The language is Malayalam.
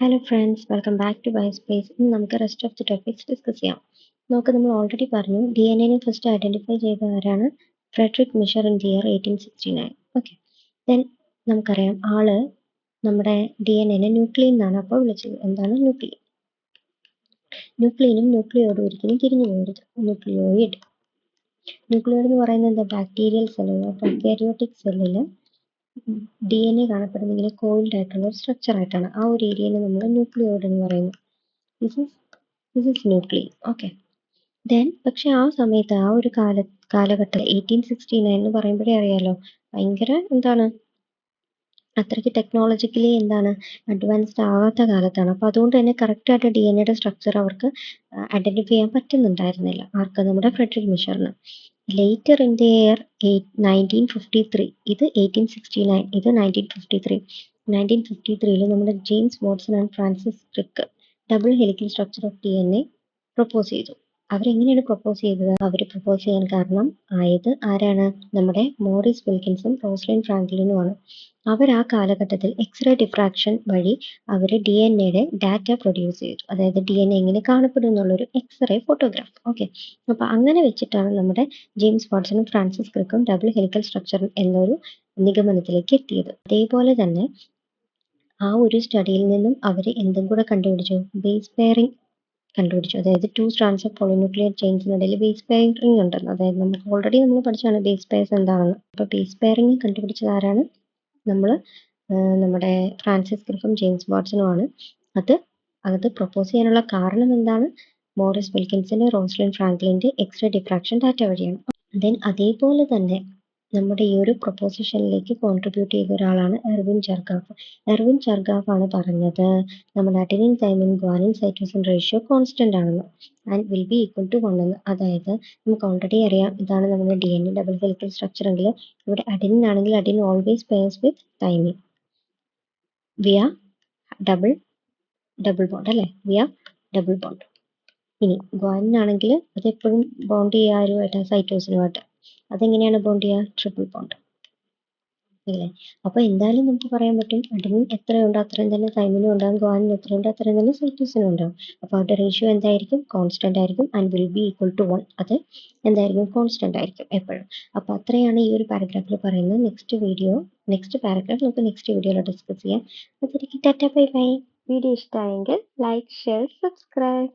Hello friends, welcome back to Biospace. ഇന്ന് നമുക്ക് rest of the topics discuss ചെയ്യാം. നമ്മൾ ഓൾറെഡി പറഞ്ഞു, ഡി എൻ എനെ ഫസ്റ്റ് ഐഡന്റിഫൈ ചെയ്ത ആരാണ്? Friedrich Miescher in the year 1869. Okay, then നമുക്കറിയാം ആള് നമ്മുടെ ഡി എൻ എനെ ന്യൂക്ലിയൻ എന്നാണ് അപ്പോൾ വിളിച്ചത്. എന്താണ് ന്യൂക്ലിയൻ? ന്യൂക്ലിയനും ന്യൂക്ലിയോയിഡും ഒരിക്കലും തിരിഞ്ഞു പോകരുത്. ന്യൂക്ലിയോയിഡ് എന്ന് പറയുന്നത് എന്താ? ബാക്ടീരിയൽ സെല്ലുകൾ, പ്രൊക്കാരിയോട്ടിക് സെല്ലിൽ ഡി എൻ എ കാണപ്പെടുന്ന ഇങ്ങനെ കോയിൽഡ് ആയിട്ടുള്ള ഒരു സ്ട്രക്ചർ ആയിട്ടാണ്. ആ ഒരു ഏരിയനെ നമ്മൾ ന്യൂക്ലിയോയിഡ് എന്ന് പറയുന്നു. This is nucleon. Okay, then പക്ഷെ ആ സമയത്ത് ആ ഒരു കാലഘട്ടം 1869 എന്ന് പറയുമ്പോഴേ അറിയാലോ, ഭയങ്കര എന്താണ്, അത്രയ്ക്ക് ടെക്നോളജിക്കലി എന്താണ് അഡ്വാൻസ്ഡ് ആകാത്ത കാലത്താണ്. അപ്പോൾ അതുകൊണ്ട് തന്നെ കറക്റ്റായിട്ട് ഡി എൻ എയുടെ സ്ട്രക്ചർ അവർക്ക് ഐഡന്റിഫൈ ചെയ്യാൻ പറ്റുന്നുണ്ടായിരുന്നില്ല. ആർക്ക്? നമ്മുടെ ഫ്രെഡറിക് മിഷറിന്. ലേറ്റർ ഇൻ ദി ഇയർ 1953, ഇത് 1869, ഇത് 1953. 1953 നമ്മുടെ James Watson and Francis Crick double helical structure of D N A propose ചെയ്തു. അവരെങ്ങനെയാണ് പ്രൊപ്പോസ് ചെയ്തത്? അവർ പ്രൊപ്പോസ് ചെയ്യാൻ കാരണം ആയത് ആരാണ്? നമ്മുടെ മോറിസ് വിൽക്കിൻസും റോസ്ലിൻ ഫ്രാങ്ക്ലിനുമാണ്. അവർ ആ കാലഘട്ടത്തിൽ എക്സ്റേ ഡിഫ്രാക്ഷൻ വഴി അവർ ഡി എൻ എയുടെ ഡാറ്റ പ്രൊഡ്യൂസ് ചെയ്തു. അതായത് ഡി എൻ എ എങ്ങനെ കാണപ്പെടും എന്നുള്ളൊരു എക്സ്റേ ഫോട്ടോഗ്രാഫ്. ഓക്കെ, അപ്പൊ അങ്ങനെ വെച്ചിട്ടാണ് നമ്മുടെ ജെയിംസ് വാട്സണും ഫ്രാൻസിസ് ക്രിക്കും ഡബിൾ ഹെലിക്കൽ സ്ട്രക്ചർ എന്നൊരു നിഗമനത്തിലേക്ക് എത്തിയത്. അതേപോലെ തന്നെ ആ ഒരു സ്റ്റഡിയിൽ നിന്നും അവർ എന്തും കൂടെ കണ്ടുപിടിച്ചു? ബേസ് പെയറിംഗ് കണ്ടുപിടിച്ചു. അതായത് 2 strands ഓഫ് പോളിന്യൂക്ലിയർ ചെയിൻസിനിടയിൽ ബേസ് പെയറിംഗ് ഉണ്ടെന്ന്. അതായത് നമുക്ക് ഓൾറെഡി നമ്മൾ പഠിച്ചാണ് ബേസ് പെയർസ് എന്താണെന്ന്. അപ്പോൾ ബേസ് പെയറിംഗ് കണ്ടുപിടിച്ചത് ആരാണ്? നമ്മുടെ ഫ്രാൻസിസ് ക്രിക്കും ജെയിംസ് വാട്സണുമാണ്. അത് പ്രൊപ്പോസ് ചെയ്യാനുള്ള കാരണം എന്താണ്? മോറിസ് വിൽക്കിൻസിന്റെ റോസ്ലിൻ ഫ്രാങ്ക്ലിന്റെ എക്സ്റേ ഡിഫ്രാക്ഷൻ ഡാറ്റ വഴിയാണ്. ദെൻ അതേപോലെ തന്നെ നമ്മുടെ ഈ ഒരു പ്രൊപ്പോസിഷനിലേക്ക് കോൺട്രിബ്യൂട്ട് ചെയ്ത ഒരാളാണ് എർവിൻ ചെർഗാഫ്. എർവിൻ ചെർഗാഫ് ആണ് പറഞ്ഞത് നമ്മുടെ adenine thymine guanine cytosine ratio constant ആണെന്ന്, and will be equal to 1 എന്ന്. അതായത് നമുക്ക് ഓൾറെഡി അറിയാം, ഇതാണ് നമ്മുടെ D N A double helical structure എങ്കിൽ ഇവിടെ അഡെനിൻ ആണെങ്കിൽ adenine always pairs with thymine via double bond അല്ലേ, വിയ ഡബിൾ ബോണ്ട്. ഇനി ഗ്വാനിൻ ആണെങ്കിൽ അത് എപ്പോഴും ബോണ്ട് ചെയ്യുക ആരുമായിട്ട്? സൈറ്റോസിനുമായിട്ട്. അതെങ്ങനെയാണ് ബോണ്ട് ചെയ്യുക? ട്രിപ്പിൾ ബോണ്ട് അല്ലേ. അപ്പൊ എന്തായാലും നമുക്ക് പറയാൻ പറ്റും, അഡെനിൻ എത്രയുണ്ടോ അത്രയും തന്നെ തൈമിനും ഉണ്ടാകും, ഗ്വാനിൻ എത്രയുണ്ടോ അത്രയും തന്നെ സൈറ്റോസിനും ഉണ്ടാകും. അപ്പൊ അവരുടെ റേഷ്യോ എന്തായിരിക്കും? കോൺസ്റ്റന്റ് ആയിരിക്കും, and will be equal to 1. അത് എന്തായിരിക്കും? കോൺസ്റ്റന്റ് ആയിരിക്കും എപ്പോഴും. അപ്പൊ അത്രയാണ് ഈ ഒരു പാരഗ്രാഫിൽ പറയുന്നത്. നെക്സ്റ്റ് പാരഗ്രാഫ് നമുക്ക് നെക്സ്റ്റ് വീഡിയോയിൽ ഡിസ്കസ് ചെയ്യാം. അതിലേക്ക് ടാറ്റ ബൈ ബൈ. വീഡിയോ ഇഷ്ടമായെങ്കിൽ ലൈക്ക്, ഷെയർ, സബ്സ്ക്രൈബ്.